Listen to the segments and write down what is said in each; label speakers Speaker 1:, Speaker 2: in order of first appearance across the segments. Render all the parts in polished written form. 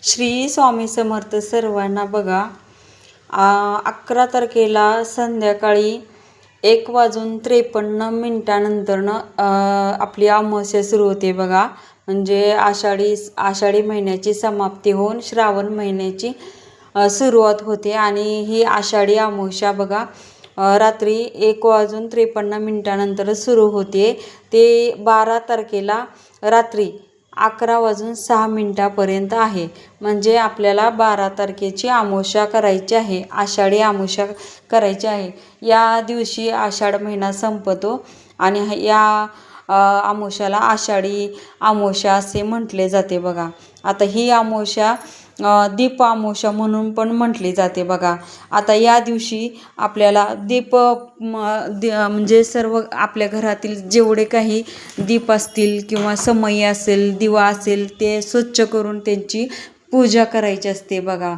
Speaker 1: श्री स्वामी समर्थ सर्वांना बघा. 11 तारखेला संध्याकाळी 1:53 आपली अमावस्या सुरू होते बघा. म्हणजे आषाढी महिन्याची समाप्ती होऊन श्रावण महिन्याची सुरुवात होते. आणि ही आषाढी अमावस्या बघा रात्री 1:53 सुरू होते. ते 12 तारखेला रात्री 11:06 आहे. म्हणजे आपल्याला 12 तारखेची अमावस्या करायची आहे, आषाढी अमावस्या करायची आहे. या दिवशी आषाढ महिना संपतो आणि या अमावस्याला आषाढी अमावस्या असे म्हटले जाते बघा. आता ही अमावस्या दीप अमावस्या म्हणून पण म्हटली जाते बघा. आता या दिवशी आपल्याला म्हणजे सर्व आपल्या घरातील जेवढे काही दीप असतील किंवा समई असेल, दिवा असेल, ते स्वच्छ करून त्यांची पूजा करायची असते बघा.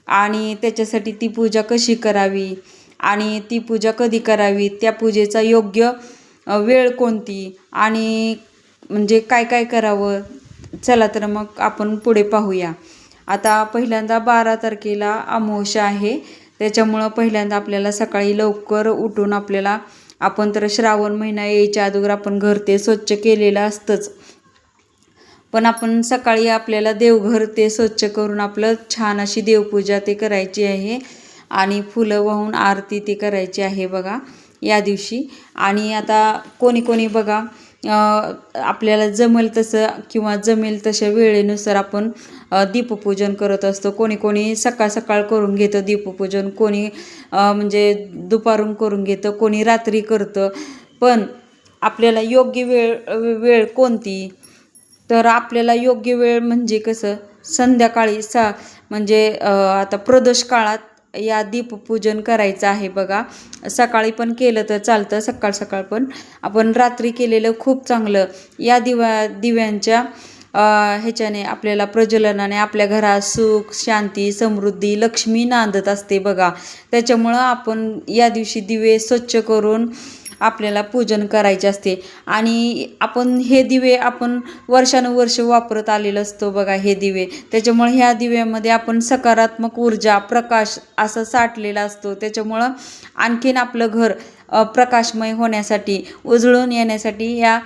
Speaker 1: आणि त्याच्यासाठी ती पूजा कशी करावी आणि ती पूजा कधी करावी, त्या पूजेचा योग्य वेळ कोणती आणि म्हणजे काय काय करावं, चला तर मग आपण पुढे पाहूया. आता पहिल्यांदा 12 तारखेला अमावस्या आहे, त्याच्यामुळं पहिल्यांदा आपल्याला सकाळी लवकर उठून आपण तर श्रावण महिना यायच्या अगोदर आपण घर ते स्वच्छ केलेलं असतंच, पण आपण सकाळी आपल्याला देवघर ते स्वच्छ करून आपलं छान अशी देवपूजा ते करायची आहे आणि फुलं वाहून आरती ते करायची आहे बघा या दिवशी. आणि आता कोणी बघा आपल्याला जमेल तसं किंवा जमेल तशा वेळेनुसार आपण दीपपूजन करत असतो. कोणी सकाळ करून घेतं दीपपूजन, कोणी म्हणजे दुपारून करून घेतं, कोणी रात्री करतं. पण आपल्याला योग्य वेळ कोणती, तर आपल्याला योग्य वेळ म्हणजे कसं संध्याकाळी म्हणजे आता प्रदोष काळात या दीपपूजन करायचं आहे बघा. सकाळी पण केलं तर चालतं, सकाळ पण, आपण रात्री केलेलं खूप चांगलं. या दिव्यांच्या ह्याच्याने आपल्याला प्रज्वलनाने आपल्या घरात सुख, शांती, समृद्धी, लक्ष्मी नांदत असते बघा. त्याच्यामुळं आपण या दिवशी दिवे स्वच्छ करून आपल्याला पूजन करायचे असते. आणि हे दिवे आपण वर्षानुवर्ष वापरत आलेलं असतो बघा हे दिवे. त्याच्यामुळे ह्या दिव्यामध्ये आपण सकारात्मक ऊर्जा, प्रकाश असं साठलेला असतो. त्याच्यामुळं आणखीन आपलं घर प्रकाशमय होण्यासाठी, उजळून येण्यासाठी या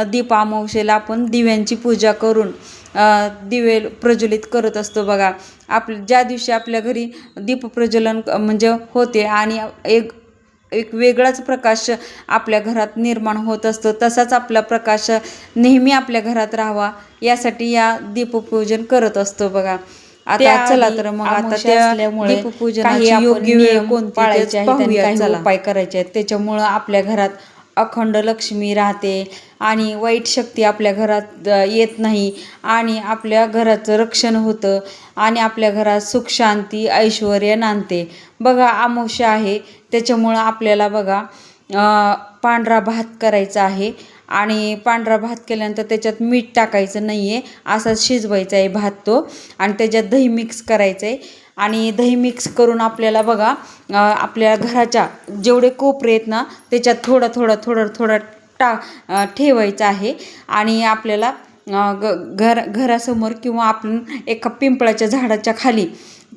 Speaker 1: दीप अमावस्येला आपण दिव्यांची पूजा करून दिवे प्रज्वलित करत असतो बघा. ज्या दिवशी आपल्या घरी दीप प्रज्वलन म्हणजे होते आणि एक वेगळाच प्रकाश आपल्या घरात निर्माण होत असतो, तसाच आपला प्रकाश नेहमी आपल्या घरात राहावा यासाठी या दीपपूजन करत असतो बघा. आता चला तर मग आता त्या दीपपूजनाची योग्य वेळ कोणती पाळायची आहे, काही उपाय करायचे आहेत. त्याच्यामुळं आपल्या घरात अखंड लक्ष्मी राहते आणि वाईट शक्ती आपल्या घरात येत नाही आणि आपल्या घराचं रक्षण होतं आणि आपल्या घरात सुख, शांती, ऐश्वर्य नांदते बघा. अमावस्या आहे त्याच्यामुळं आपल्याला बघा पांढरा भात करायचा आहे आणि पांढरा भात केल्यानंतर त्याच्यात मीठ टाकायचं नाही आहे, असाच शिजवायचा आहे भात तो. आणि त्याच्यात दही मिक्स करायचं आहे आणि दही मिक्स करून आपल्याला बघा आपल्या घराच्या जेवढे कोपरे आहेत ना त्याच्यात थोडं ठेवायचं आहे. आणि आपल्याला घरासमोर किंवा आपण एका पिंपळाच्या झाडाच्या खाली,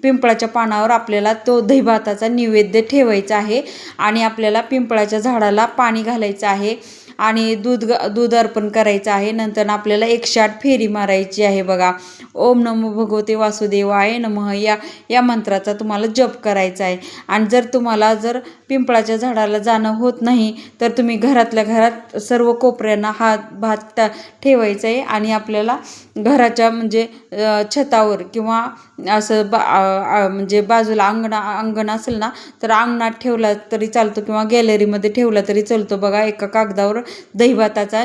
Speaker 1: पिंपळाच्या पानावर आपल्याला तो दहीभाताचा नैवेद्य ठेवायचा आहे. आणि आपल्याला पिंपळाच्या झाडाला पाणी घालायचं आहे आणि दूध अर्पण करायचं आहे. नंतर आपल्याला 108 फेरी मारायची आहे बघा. ओम नमो भगवते वासुदेवाय नमः या मंत्राचा तुम्हाला जप करायचा आहे. आणि जर तुम्हाला पिंपळाच्या झाडाला जाणं होत नाही तर तुम्ही घरातल्या घरात सर्व कोपऱ्यांना हा भात ठेवायचा आहे. आणि आपल्याला घराच्या म्हणजे छतावर किंवा असं म्हणजे बाजूला अंगण असेल ना तर अंगणात ठेवला तरी चालतो किंवा गॅलरीमध्ये ठेवला तरी चालतो बघा. एका कागदावर दहीभाताचा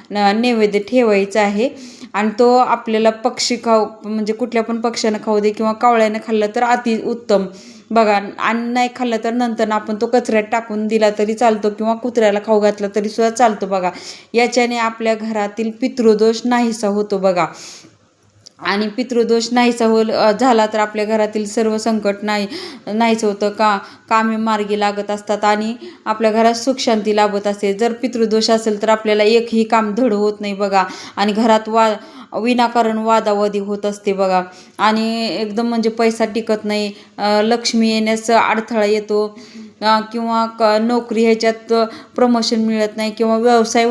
Speaker 1: नैवेद्य ठेवायचा आहे. आणि तो आपल्याला पक्षी म्हणजे कुठल्या पण पक्ष्यानं खाऊ दे किंवा कावळ्यानं खाल्लं तर अति उत्तम बघा. आणि नाही खाल्लं तर नंतर आपण तो कचऱ्यात टाकून दिला तरी चालतो किंवा कुत्र्याला खाऊ घातला तरी सुद्धा चालतो बघा. याच्याने आपल्या घरातील पितृदोष नाहीसा होतो बघा. आणि पितृदोष नाहीसा झाला तर आपल्या घरातील सर्व संकट नाहीच होतं, कामे मार्गी लागत असतात आणि आपल्या घरात सुखशांती लाभत असते. जर पितृदोष असेल तर आपल्याला एकही काम धड होत नाही बघा, आणि घरात विनाकारण वादावादी होत असते बघा, आणि एकदम म्हणजे पैसा टिकत नाही, लक्ष्मी येण्यास अडथळा येतो, किंवा नोकरी ह्याच्यात प्रमोशन मिळत नाही, किंवा व्यवसाय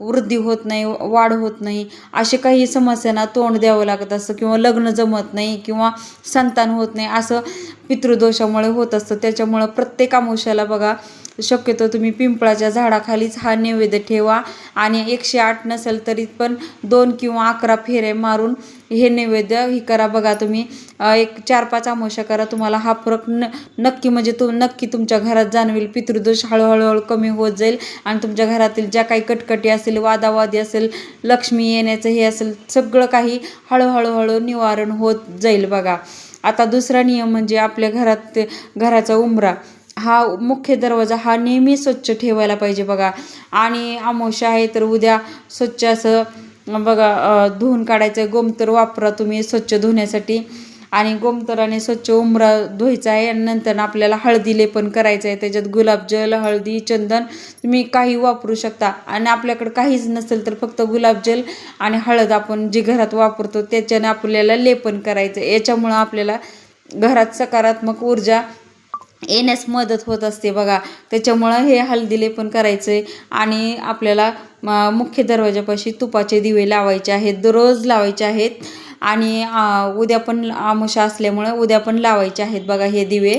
Speaker 1: वृद्धी होत नाही, वाढ होत नाही, असे काही समस्यांना तोंड द्यावं लागत असतं, किंवा लग्न जमत नाही, किंवा संतान होत नाही, असं पितृदोषामुळे होत असतं. त्याच्यामुळं प्रत्येक अमावस्याला बघा शक्यतो तुम्ही पिंपळाच्या झाडाखालीच हा नैवेद्य ठेवा, आणि 108 नसेल तरी पण 2 किंवा 11 फेरे मारून हे नैवेद्य ही करा बघा. तुम्ही एक 4-5 अमावस्या करा, तुम्हाला हा फरक नक्की म्हणजे नक्की तुमच्या घरात जाणवेल. पितृदोष हळूहळू कमी होत जाईल, आणि तुमच्या घरातील ज्या काही कटकटी असेल, वादावादी असेल, लक्ष्मी येण्याचं हे असेल, सगळं काही हळूहळू निवारण होत जाईल बघा. आता दुसरा नियम म्हणजे आपल्या घराचा उंबरा, हा मुख्य दरवाजा हा नेहमी स्वच्छ ठेवायला पाहिजे बघा. आणि अमावस्या आहे तर उद्या स्वच्छ असं बघा धुवून काढायचं. गोमूत्र वापरा तुम्ही स्वच्छ धुण्यासाठी, आणि गोमूत्राने स्वच्छ उंबरा धुवायचा आहे. आणि नंतर आपल्याला हळदी लेपन करायचं आहे, त्याच्यात गुलाबजल, हळदी, चंदन तुम्ही काही वापरू शकता. आणि आपल्याकडे काहीच नसेल तर फक्त गुलाबजल आणि हळद आपण जे घरात वापरतो त्याच्याने आपल्याला लेपन करायचं. याच्यामुळं आपल्याला घरात सकारात्मक ऊर्जा येण्यास मदत होत असते बघा. त्याच्यामुळं हे हळदी लेपन करायचं आहे. आणि आपल्याला मुख्य दरवाजापाशी तुपाचे दिवे लावायचे आहेत, दररोज लावायचे आहेत. आणि उद्या पण अमावस्या असल्यामुळं उद्या पण लावायचे आहेत बघा हे दिवे.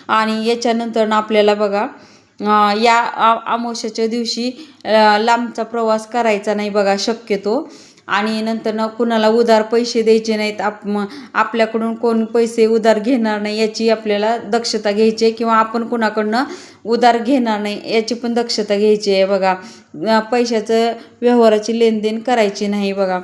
Speaker 1: आणि याच्यानंतर आपल्याला बघा या अमावस्याच्या दिवशी लांबचा प्रवास करायचा नाही बघा शक्यतो. आणि नंतर कुणाला उधार पैसे द्यायचे नाहीत, आपल्याकडून कोण पैसे उधार घेणार नाही याची आपल्याला दक्षता घ्यायची आहे, किंवा आपण कुणाकडनं उधार घेणार नाही याची पण दक्षता घ्यायची आहे बघा. पैशाचं व्यवहाराची लेनदेन करायची नाही बघा.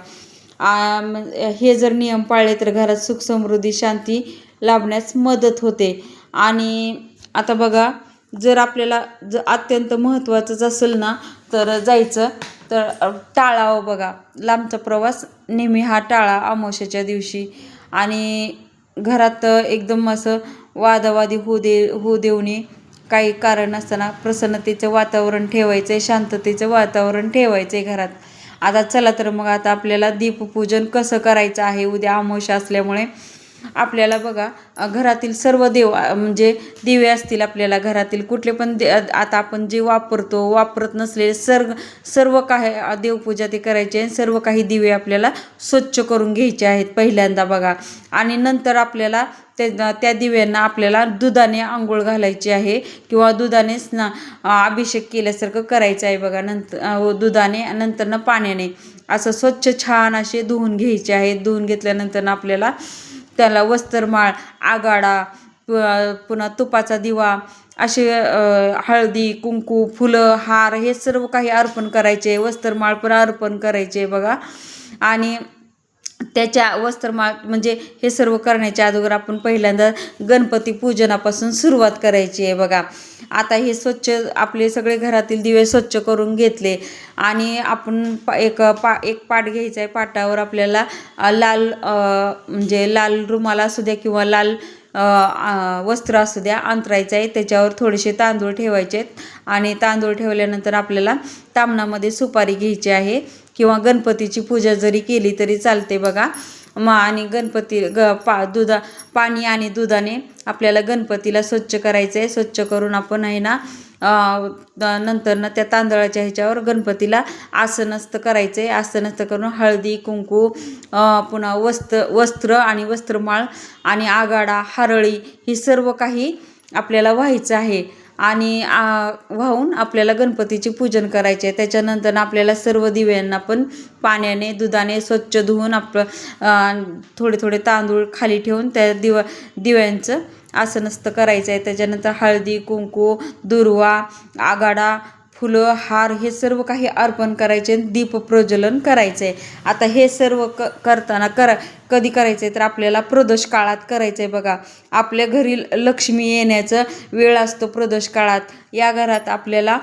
Speaker 1: हे जर नियम पाळले तर घरात सुख, समृद्धी, शांती लाभण्यास मदत होते. आणि आता बघा जर आपल्याला अत्यंत महत्त्वाचंच असेल ना तर जायचं तर टाळावं बघा. लांबचा प्रवास नेहमी हा टाळा अमावस्याच्या दिवशी. आणि घरात एकदम असं वादावादी होऊ देऊ नये. काही कारण नसताना प्रसन्नतेचं वातावरण ठेवायचं आहे, शांततेचं वातावरण ठेवायचं आहे घरात. आता चला तर मग आता आपल्याला दीपपूजन कसं करायचं आहे. उद्या अमावस्या असल्यामुळे आपल्याला बघा घरातील सर्व म्हणजे दिवे असतील आपल्याला घरातील कुठले पण आता आपण जे वापरत नसलेले सर्व काही देवपूजा ते करायचे आहे. सर्व काही दिवे आपल्याला स्वच्छ करून घ्यायचे आहेत पहिल्यांदा बघा. आणि नंतर आपल्याला त्या दिव्यांना आपल्याला दुधाने आंघोळ घालायची आहे, किंवा दुधाने अभिषेक केल्यासारखं करायचं आहे बघा. नंतर दुधाने, नंतर पाण्याने असं स्वच्छ छान असे धुवून घ्यायचे आहेत. धुवून घेतल्यानंतर आपल्याला त्याला वस्त्रमाळ, आघाडा, पुन्हा तुपाचा दिवा, असे हळदी, कुंकू, फुलं, हार हे सर्व काही अर्पण करायचे. वस्त्रमाळ पण अर्पण करायचे बघा. आणि त्याच्या वस्त्रमाळ म्हणजे हे सर्व करण्याच्या अगोदर आपण पहिल्यांदा गणपती पूजनापासून सुरुवात करायची आहे बघा. आता हे स्वच्छ आपले सगळे घरातील दिवे स्वच्छ करून घेतले, आणि आपण एक पाट घ्यायचा आहे. पाटावर आपल्याला लाल म्हणजे लाल रुमाल असू द्या किंवा लाल वस्त्र असू द्या अंतरायचं आहे. त्याच्यावर थोडेसे तांदूळ ठेवायचे आहेत, आणि तांदूळ ठेवल्यानंतर आपल्याला तामणामध्ये सुपारी घ्यायची आहे, किंवा गणपतीची पूजा जरी केली तरी चालते बघा. आणि गणपती पाणी आणि दुधाने आपल्याला गणपतीला स्वच्छ करायचं आहे. स्वच्छ करून आपण आहे ना नंतर त्या तांदळाच्या ह्याच्यावर गणपतीला आसनस्थ करायचं आहे. आसनस्थ करून हळदी, कुंकू, पुन्हा वस्त्र आणि वस्त्रमाळ आणि आघाडा, हरळी ही सर्व काही आपल्याला व्हायचं आहे. आणि वाहून आपल्याला गणपतीचे पूजन करायचे आहे. त्याच्यानंतर आपल्याला सर्व दिव्यांना पण पाण्याने, दुधाने स्वच्छ धुवून थोडे तांदूळ खाली ठेवून त्या दिव्यांचं आसनस्थ करायचं आहे. त्याच्यानंतर हळदी, कुंकू, दुर्वा, आघाडा, फुलं, हार हे सर्व काही अर्पण करायचे, दीप प्रज्वलन करायचं आहे. आता हे सर्व करताना कधी करायचं आहे तर आपल्याला प्रदोष काळात करायचं आहे बघा. आपल्या घरी लक्ष्मी येण्याचा वेळ असतो प्रदोष काळात. या घरात आपल्याला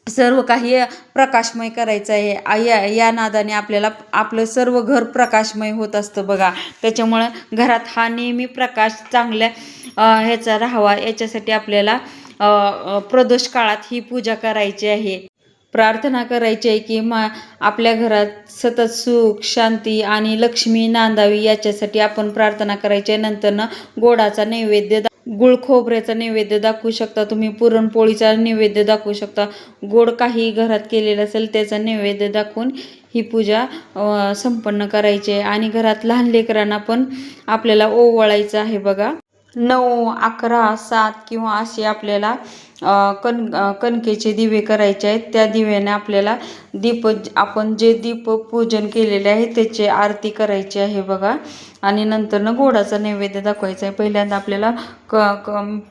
Speaker 1: सर्व काही प्रकाशमय करायचं आहे. या नादाने आपल्याला आपलं सर्व घर प्रकाशमय होत असतं बघा. त्याच्यामुळं घरात हा नेहमी प्रकाश चांगल्या ह्याचा राहावा, याच्यासाठी आपल्याला प्रदोष काळात ही पूजा करायची आहे. प्रार्थना करायची आहे की आपल्या घरात सतत सुख, शांती आणि लक्ष्मी नांदावी, याच्यासाठी आपण प्रार्थना करायची आहे. नंतरनं गोडाचा नैवेद्य, गुळ खोबऱ्याचा नैवेद्य दाखवू शकता तुम्ही, पुरणपोळीचा नैवेद्य दाखवू शकता, गोड काही घरात केलेलं असेल त्याचा नैवेद्य दाखवून ही पूजा संपन्न करायची आहे. आणि घरात लहान लेकरांना पण आपल्याला ओवाळायचं आहे बघा. 9, 11, 7 किंवा असे आपल्याला कणकेचे दिवे करायचे आहेत. त्या दिव्याने आपल्याला आपण जे पूजन केलेले आहे त्याची आरती करायची आहे बघा. आणि नंतरनं गोडाचा नैवेद्य दाखवायचा आहे. पहिल्यांदा आपल्याला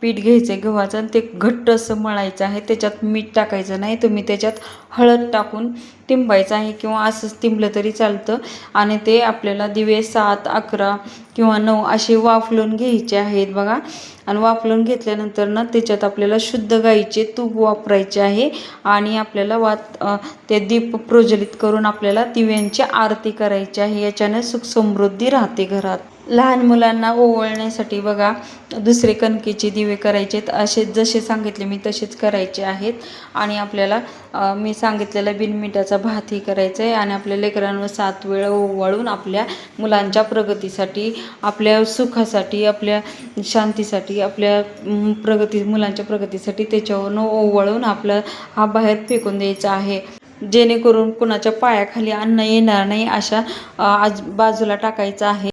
Speaker 1: पीठ घ्यायचं आहे गव्हाचं आणि ते घट्ट असं मळायचं आहे. त्याच्यात मीठ टाकायचं नाही, तुम्ही त्याच्यात हळद टाकून तिंबायचं आहे किंवा असंच तिंबलं तरी चालतं. आणि ते आपल्याला दिवे 7, 11 किंवा 9 असे वाफलून घ्यायचे आहेत बघा. आणि वाफलून घेतल्यानंतर ना त्याच्यात आपल्याला शुद्ध गाईचे तूप वापरायचे आहे. आणि आपल्याला ते दीप प्रज्वलित करून आपल्याला दिव्यांची आरती करायची आहे. याच्याने सुख समृद्धी राहते घरात. लहान मुलांना ओवाळण्यासाठी बघा दुसरे कणकेचे दिवे करायचे आहेत. असे जसे सांगितले मी तसेच करायचे आहेत. आणि आपल्याला मी सांगितलेला बिनमिठाचा भातही करायचा आहे. आणि आपल्या लेकरांवर 7 वेळा ओवाळून आपल्या मुलांच्या प्रगतीसाठी, आपल्या सुखासाठी, आपल्या शांतीसाठी, आपल्या मुलांच्या प्रगतीसाठी त्याच्यावरनं ओवाळून हा बाहेर फेकून द्यायचा आहे. जेणेकरून कुणाच्या पायाखाली अन्न येणार नाही अशा बाजूला टाकायचं आहे.